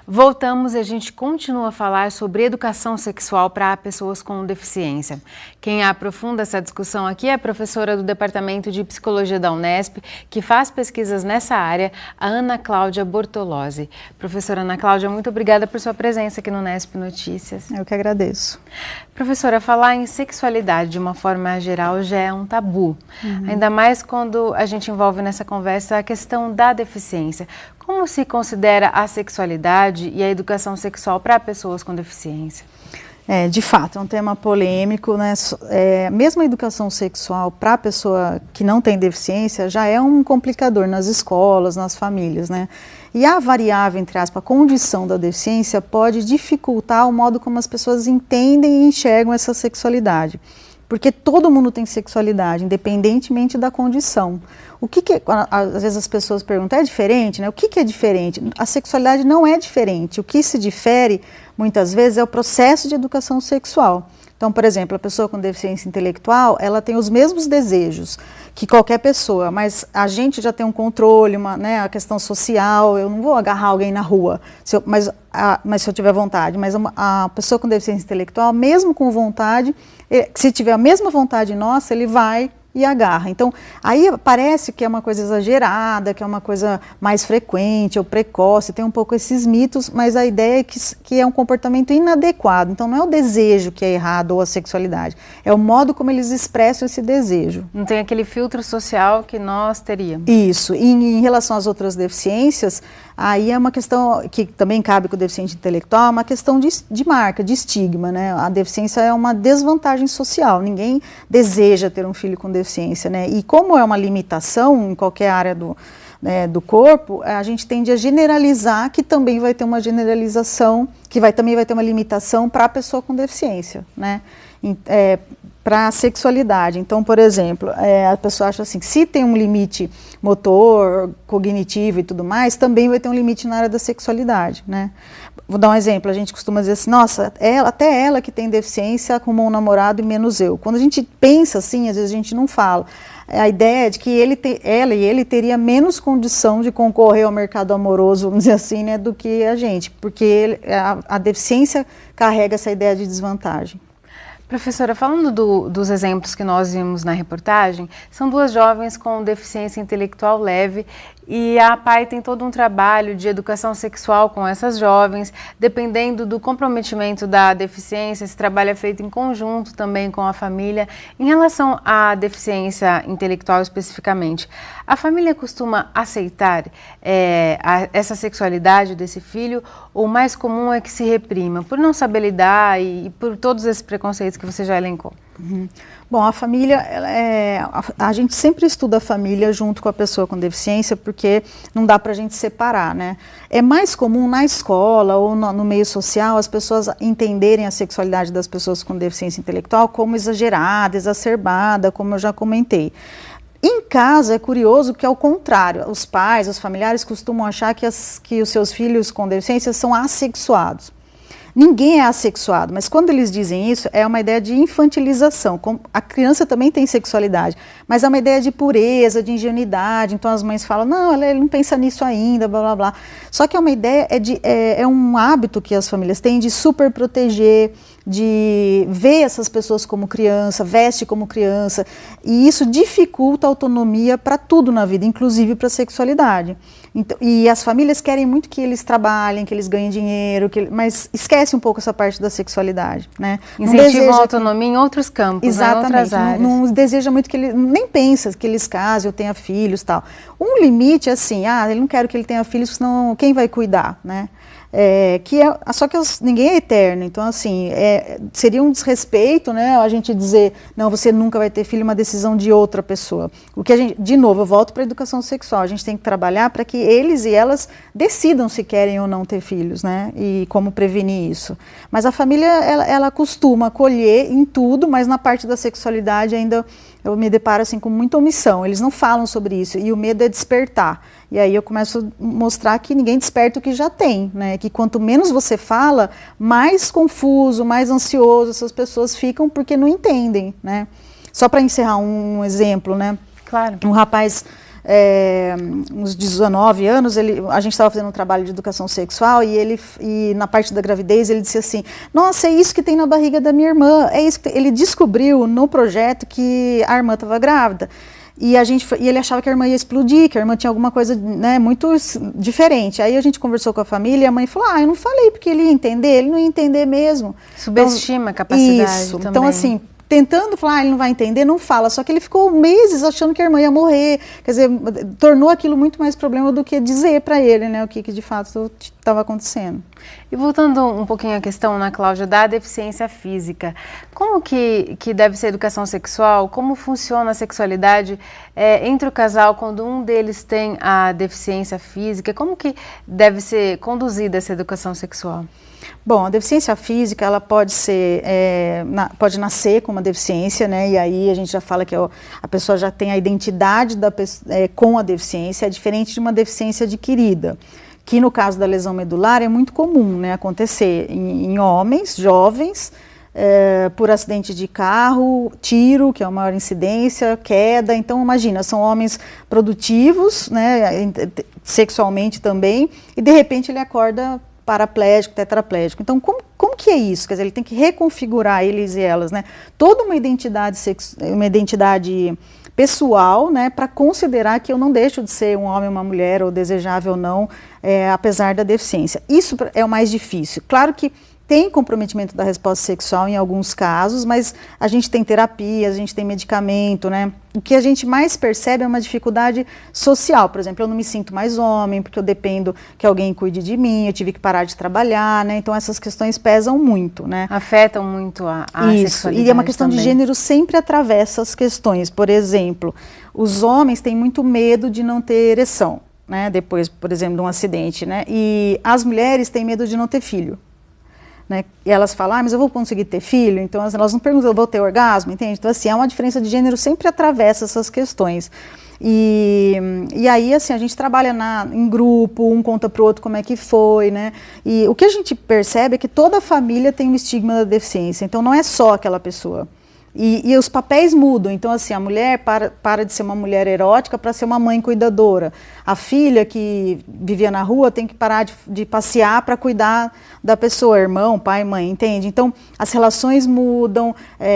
Voltamos e a gente continua a falar sobre educação sexual para pessoas com deficiência. Quem aprofunda essa discussão aqui é a professora do Departamento de Psicologia da Unesp, que faz pesquisas nessa área, a Ana Cláudia Bortolozzi. Professora Ana Cláudia, muito obrigada por sua presença aqui no Unesp Notícias. Eu que agradeço. Professora, falar em sexualidade de uma forma geral já é um tabu, ainda mais quando a gente envolve nessa conversa a questão da deficiência. Como se considera a sexualidade e a educação sexual para pessoas com deficiência? De fato, é um tema polêmico, né? Mesmo a educação sexual para a pessoa que não tem deficiência já é um complicador nas escolas, nas famílias, né? E a variável, entre aspas, a condição da deficiência pode dificultar o modo como as pessoas entendem e enxergam essa sexualidade. Porque todo mundo tem sexualidade, independentemente da condição. Às vezes as pessoas perguntam, é diferente, né? O que é diferente? A sexualidade não é diferente. O que se difere, muitas vezes, é o processo de educação sexual. Então, por exemplo, a pessoa com deficiência intelectual, ela tem os mesmos desejos que qualquer pessoa, mas a gente já tem um controle, a questão social, eu não vou agarrar alguém na rua, mas se eu tiver vontade. Mas a pessoa com deficiência intelectual, mesmo com vontade, se tiver a mesma vontade nossa, ele vai e agarra. Então, aí parece que é uma coisa exagerada, que é uma coisa mais frequente ou precoce, tem um pouco esses mitos, mas a ideia é que é um comportamento inadequado. Então, não é o desejo que é errado ou a sexualidade, é o modo como eles expressam esse desejo. Não tem aquele filtro social que nós teríamos. Isso. E em relação às outras deficiências, aí é uma questão que também cabe com o deficiente intelectual, é uma questão de marca, de estigma, né? A deficiência é uma desvantagem social, ninguém deseja ter um filho com deficiência, né? E como é uma limitação em qualquer área do corpo, a gente tende a generalizar, que também vai ter uma generalização, também vai ter uma limitação para a pessoa com deficiência, né? Para a sexualidade. Então, por exemplo, a pessoa acha assim, que se tem um limite motor, cognitivo e tudo mais, também vai ter um limite na área da sexualidade, né? Vou dar um exemplo, a gente costuma dizer assim, nossa, até ela que tem deficiência arrumou um namorado e menos eu. Quando a gente pensa assim, às vezes a gente não fala. A ideia é de que ela e ele teria menos condição de concorrer ao mercado amoroso, vamos dizer assim, né, do que a gente, porque a deficiência carrega essa ideia de desvantagem. Professora, falando dos exemplos que nós vimos na reportagem, são duas jovens com deficiência intelectual leve e a APAE tem todo um trabalho de educação sexual com essas jovens, dependendo do comprometimento da deficiência, esse trabalho é feito em conjunto também com a família. Em relação à deficiência intelectual especificamente, a família costuma aceitar essa sexualidade desse filho ou o mais comum é que se reprima, por não saber lidar e por todos esses preconceitos que você já elencou? Bom, a família, a gente sempre estuda a família junto com a pessoa com deficiência, porque não dá para a gente separar, né? É mais comum na escola ou no meio social as pessoas entenderem a sexualidade das pessoas com deficiência intelectual como exagerada, exacerbada, como eu já comentei. Em casa é curioso que, ao contrário, os pais, os familiares costumam achar que os seus filhos com deficiência são assexuados. Ninguém é assexuado, mas quando eles dizem isso, é uma ideia de infantilização. A criança também tem sexualidade, mas é uma ideia de pureza, de ingenuidade. Então as mães falam, não, ele não pensa nisso ainda, blá, blá, blá. Só que é uma ideia, é um hábito que as famílias têm de super proteger, de ver essas pessoas como criança, veste como criança, e isso dificulta a autonomia para tudo na vida, inclusive para a sexualidade. Então, e as famílias querem muito que eles trabalhem, que eles ganhem dinheiro, mas esquece um pouco essa parte da sexualidade, né? Incentivam a autonomia em outros campos, exatamente, né, em outras áreas. Não deseja muito que ele, nem pensa que eles casem ou tenham filhos e tal. Um limite é assim, ele não quer que ele tenha filhos, senão quem vai cuidar, né? Só que ninguém é eterno, então assim, seria um desrespeito, né, a gente dizer, não, você nunca vai ter filho, uma decisão de outra pessoa. O que de novo, eu volto para a educação sexual, a gente tem que trabalhar para que eles e elas decidam se querem ou não ter filhos, né, e como prevenir isso. Mas a família, ela costuma acolher em tudo, mas na parte da sexualidade ainda eu me deparo assim com muita omissão, eles não falam sobre isso, e o medo é despertar. E aí eu começo a mostrar que ninguém desperta o que já tem, né? Que quanto menos você fala, mais confuso, mais ansioso essas pessoas ficam porque não entendem, né? Só para encerrar um exemplo, né? Claro. Um rapaz uns 19 anos, a gente estava fazendo um trabalho de educação sexual e na parte da gravidez ele disse assim, nossa, é isso que tem na barriga da minha irmã, é isso que ele descobriu no projeto que a irmã estava grávida. E ele achava que a irmã ia explodir, que a irmã tinha alguma coisa, né, muito diferente. Aí a gente conversou com a família e a mãe falou, eu não falei porque ele ia entender, ele não ia entender mesmo. Subestima a capacidade isso. também. Então, assim, tentando falar, ele não vai entender, não fala. Só que ele ficou meses achando que a irmã ia morrer. Quer dizer, tornou aquilo muito mais problema do que dizer para ele, né, o que de fato estava acontecendo. E voltando um pouquinho à questão, Ana Cláudia, da deficiência física, como que deve ser a educação sexual? Como funciona a sexualidade entre o casal quando um deles tem a deficiência física? Como que deve ser conduzida essa educação sexual? Bom, a deficiência física, ela pode ser, pode nascer com uma deficiência, né, e aí a gente já fala que a pessoa já tem a identidade com a deficiência, é diferente de uma deficiência adquirida, que no caso da lesão medular é muito comum, né, acontecer em homens jovens, por acidente de carro, tiro, que é a maior incidência, queda. Então imagina, são homens produtivos, né, sexualmente também, e de repente ele acorda paraplégico, tetraplégico. Então, como que é isso? Quer dizer, ele tem que reconfigurar, eles e elas, né, toda uma identidade pessoal, né, para considerar que eu não deixo de ser um homem ou uma mulher, ou desejável ou não, apesar da deficiência. Isso é o mais difícil. Claro que tem comprometimento da resposta sexual em alguns casos, mas a gente tem terapia, a gente tem medicamento, né? O que a gente mais percebe é uma dificuldade social. Por exemplo, eu não me sinto mais homem, porque eu dependo que alguém cuide de mim, eu tive que parar de trabalhar, né? Então essas questões pesam muito, né? Afetam muito a sexualidade. E é uma questão também. De gênero, sempre atravessa as questões. Por exemplo, os homens têm muito medo de não ter ereção, né? Depois, por exemplo, de um acidente, né? E as mulheres têm medo de não ter filho. Né? E elas falam, mas eu vou conseguir ter filho? Então elas não perguntam, eu vou ter orgasmo, entende? Então assim, é uma diferença de gênero, sempre atravessa essas questões. E aí assim, a gente trabalha em grupo, um conta para o outro como é que foi, né? E o que a gente percebe é que toda a família tem um estigma da deficiência, então não é só aquela pessoa. E os papéis mudam, então assim, a mulher para de ser uma mulher erótica para ser uma mãe cuidadora. A filha que vivia na rua tem que parar de passear para cuidar da pessoa, irmão, pai, mãe, entende? Então as relações mudam,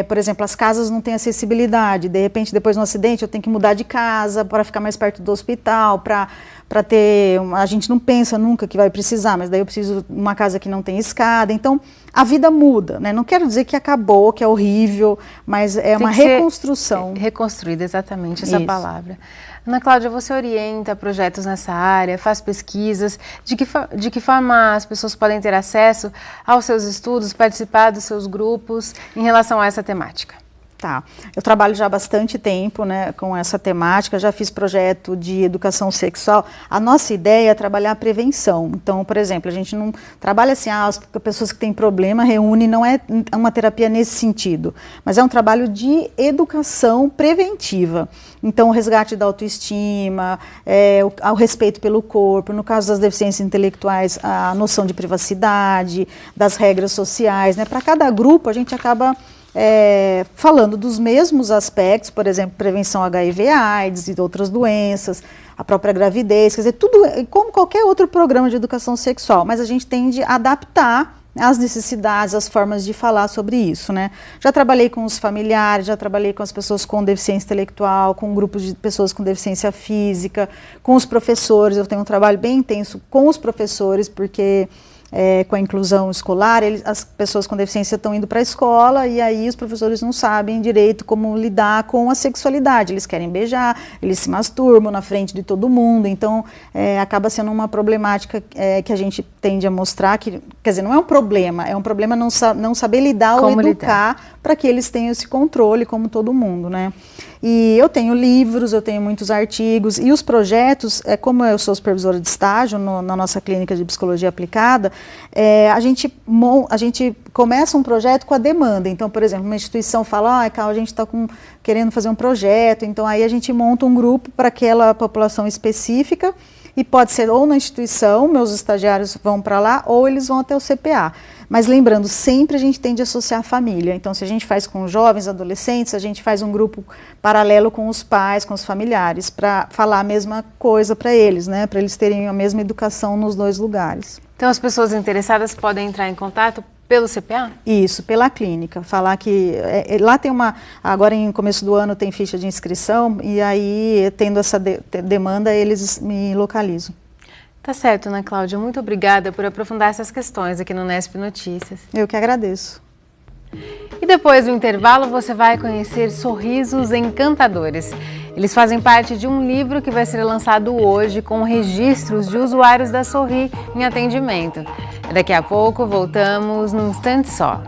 por exemplo, as casas não têm acessibilidade, de repente depois de um acidente eu tenho que mudar de casa para ficar mais perto do hospital, para ter, a gente não pensa nunca que vai precisar, mas daí eu preciso de uma casa que não tem escada, então a vida muda, né? Não quero dizer que acabou, que é horrível, mas é uma reconstrução. Reconstruída, exatamente, essa palavra. Ana Cláudia, você orienta projetos nessa área, faz pesquisas, de que forma as pessoas podem ter acesso aos seus estudos, participar dos seus grupos em relação a essa temática? Tá, eu trabalho já há bastante tempo, né, com essa temática, já fiz projeto de educação sexual. A nossa ideia é trabalhar a prevenção. Então, por exemplo, a gente não trabalha assim, as pessoas que têm problema reúne, não é uma terapia nesse sentido, mas é um trabalho de educação preventiva. Então, o resgate da autoestima, o respeito pelo corpo, no caso das deficiências intelectuais, a noção de privacidade, das regras sociais, né, para cada grupo a gente acaba falando dos mesmos aspectos, por exemplo, prevenção HIV/AIDS e outras doenças, a própria gravidez, quer dizer, tudo como qualquer outro programa de educação sexual, mas a gente tende a adaptar as necessidades, as formas de falar sobre isso, né? Já trabalhei com os familiares, já trabalhei com as pessoas com deficiência intelectual, com grupos de pessoas com deficiência física, com os professores. Eu tenho um trabalho bem intenso com os professores, porque com a inclusão escolar, as pessoas com deficiência estão indo para a escola e aí os professores não sabem direito como lidar com a sexualidade. Eles querem beijar, eles se masturbam na frente de todo mundo, então acaba sendo uma problemática que a gente tende a mostrar, que, quer dizer, não é um problema não saber lidar ou educar para que eles tenham esse controle como todo mundo, né? E eu tenho livros, eu tenho muitos artigos, e os projetos, como eu sou supervisora de estágio na nossa clínica de psicologia aplicada, a gente começa um projeto com a demanda. Então, por exemplo, uma instituição fala, a gente está querendo fazer um projeto, então aí a gente monta um grupo para aquela população específica, e pode ser ou na instituição, meus estagiários vão para lá, ou eles vão até o CPA. Mas lembrando, sempre a gente tende a associar a família. Então, se a gente faz com jovens, adolescentes, a gente faz um grupo paralelo com os pais, com os familiares, para falar a mesma coisa para eles, né? Para eles terem a mesma educação nos dois lugares. Então, as pessoas interessadas podem entrar em contato pelo CPA? Isso, pela clínica. Falar que lá tem agora em começo do ano tem ficha de inscrição, e aí, tendo essa demanda, eles me localizam. Tá certo, Ana Cláudia. Muito obrigada por aprofundar essas questões aqui no Nesp Notícias. Eu que agradeço. E depois do intervalo, você vai conhecer Sorrisos Encantadores. Eles fazem parte de um livro que vai ser lançado hoje com registros de usuários da Sorri em atendimento. Daqui a pouco voltamos num instante só.